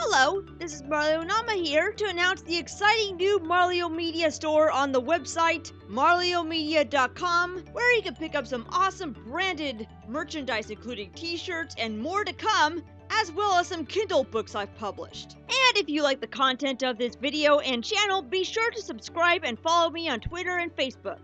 Hello, this is Mario Nama here to announce the exciting new Mario Media store on the website mariomedia.com, where you can pick up some awesome branded merchandise including t-shirts and more to come, as well as some Kindle books I've published. And if you like the content of this video and channel, be sure to subscribe and follow me on Twitter and Facebook.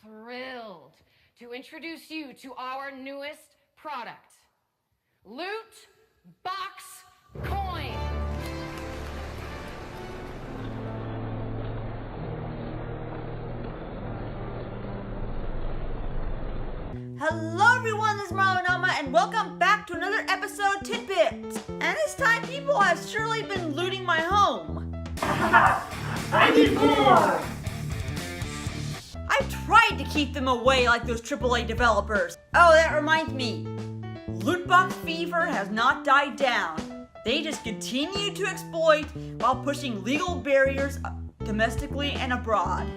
Thrilled to introduce you to our newest product, Loot Box Coin. Hello everyone, this is Mario Nama and welcome back to another episode of TidBits. And this time people have surely been looting my home. I need more! I tried to keep them away like those AAA developers. Oh, that reminds me. Lootbox fever has not died down. They just continue to exploit while pushing legal barriers domestically and abroad.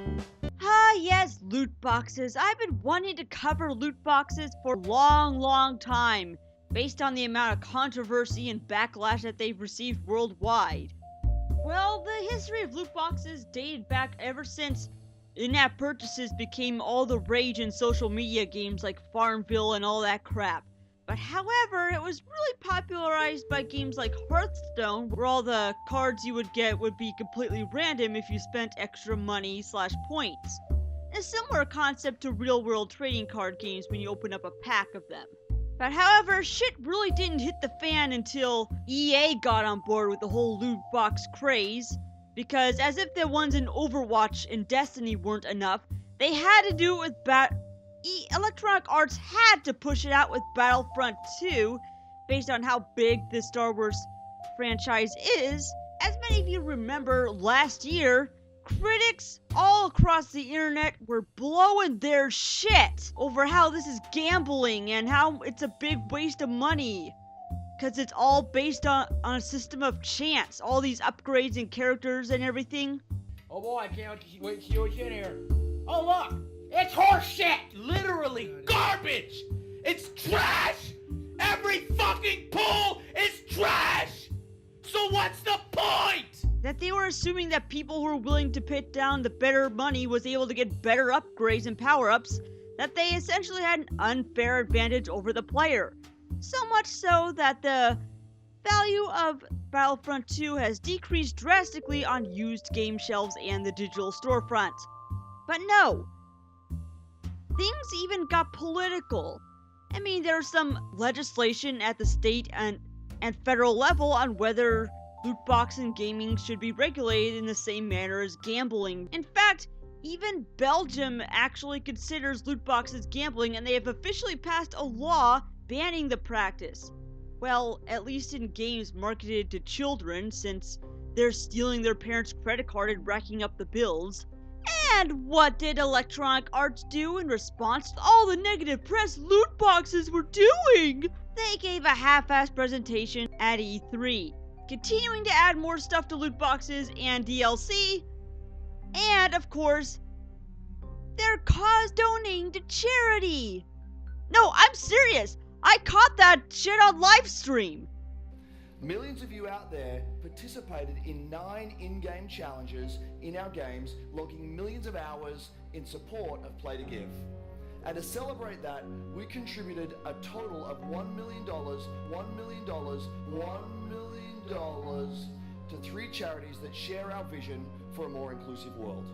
Ah, yes, loot boxes. I've been wanting to cover loot boxes for a long time, based on the amount of controversy and backlash that they've received worldwide. Well, the history of loot boxes dated back ever since in-app purchases became all the rage in social media games like Farmville and all that crap. But however, it was really popularized by games like Hearthstone, where all the cards you would get would be completely random if you spent extra money/points. A similar concept to real-world trading card games when you open up a pack of them. But however, shit really didn't hit the fan until EA got on board with the whole loot box craze. Because as if the ones in Overwatch and Destiny weren't enough, they had to do it with Electronic Arts had to push it out with Battlefront 2, based on how big the Star Wars franchise is. As many of you remember, last year, critics all across the internet were blowing their shit over how this is gambling and how it's a big waste of money. Because it's all based on a system of chance. All these upgrades and characters and everything. Oh boy, I can't wait to see what's in here. Oh look, it's horse shit! Literally garbage! It's trash! Every fucking pool is trash! So what's the point? That they were assuming that people who were willing to put down the better money was able to get better upgrades and power-ups, that they essentially had an unfair advantage over the player. So much so that the value of Battlefront 2 has decreased drastically on used game shelves and the digital storefront. But no, things even got political. I mean, there's some legislation at the state and federal level on whether loot box and gaming should be regulated in the same manner as gambling. In fact, even Belgium actually considers loot boxes gambling, and they have officially passed a law banning the practice. Well, at least in games marketed to children, since they're stealing their parents' credit card and racking up the bills. And what did Electronic Arts do in response to all the negative press loot boxes were doing? They gave a half-assed presentation at E3, continuing to add more stuff to loot boxes and DLC, and of course, they're donating to charity. No, I'm serious. I caught that shit on live stream. Millions of you out there participated in 9 in-game challenges in our games, logging millions of hours in support of Play to Give. And to celebrate that, we contributed a total of $1 million to 3 charities that share our vision for a more inclusive world.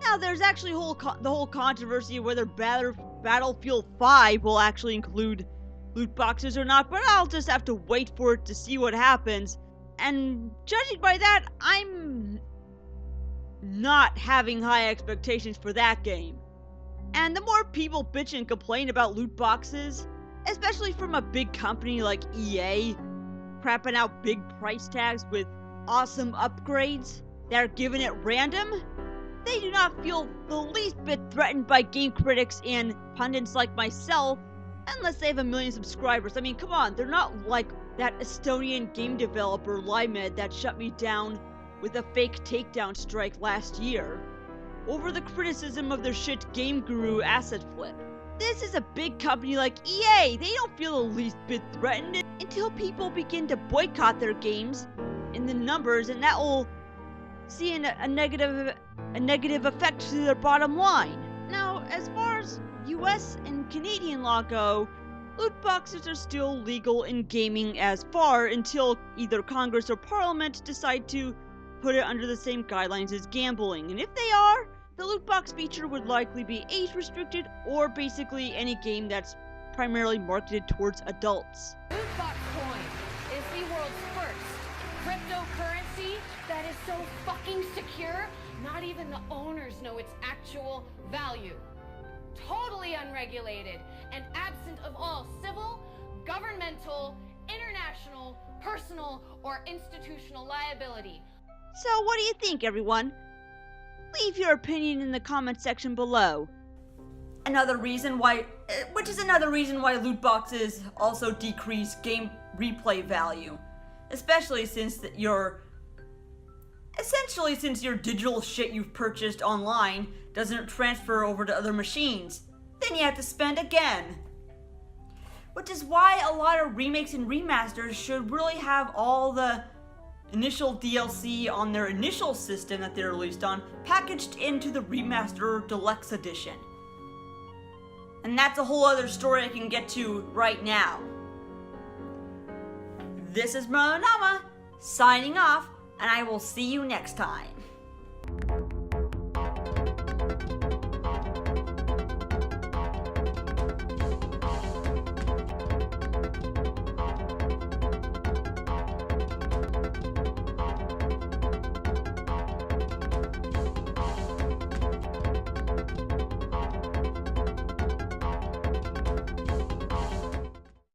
Now, there's actually the whole controversy of whether Battlefield 5 will actually include loot boxes or not, but I'll just have to wait for it to see what happens. And judging by that, I'm not having high expectations for that game. And the more people bitch and complain about loot boxes, especially from a big company like EA, crapping out big price tags with awesome upgrades that are given at random, they do not feel the least bit threatened by game critics and pundits like myself, unless they have 1 million subscribers. I mean, come on, they're not like that Estonian game developer Limed that shut me down with a fake takedown strike last year. over the criticism of their shit Game Guru asset flip. This is a big company like EA. They don't feel the least bit threatened until people begin to boycott their games in the numbers, and that will see a negative effect to their bottom line. Now, as far as US and Canadian law go, loot boxes are still legal in gaming as far until either Congress or Parliament decide to put it under the same guidelines as gambling. And if they are, the loot box feature would likely be age restricted or basically any game that's primarily marketed towards adults. Lootbox Coin is the world's first cryptocurrency that is so fucking secure, not even the owners know its actual value. Totally unregulated and absent of all civil, governmental, international, personal, or institutional liability. So what do you think, everyone? Leave your opinion in the comment section below. Which is another reason why loot boxes also decrease game replay value. Especially since your digital shit you've purchased online doesn't transfer over to other machines. Then you have to spend again. Which is why a lot of remakes and remasters should really have all the initial DLC on their initial system that they're released on packaged into the remaster deluxe edition. And that's a whole other story I can get to right now. This is Mronama, signing off, and I will see you next time.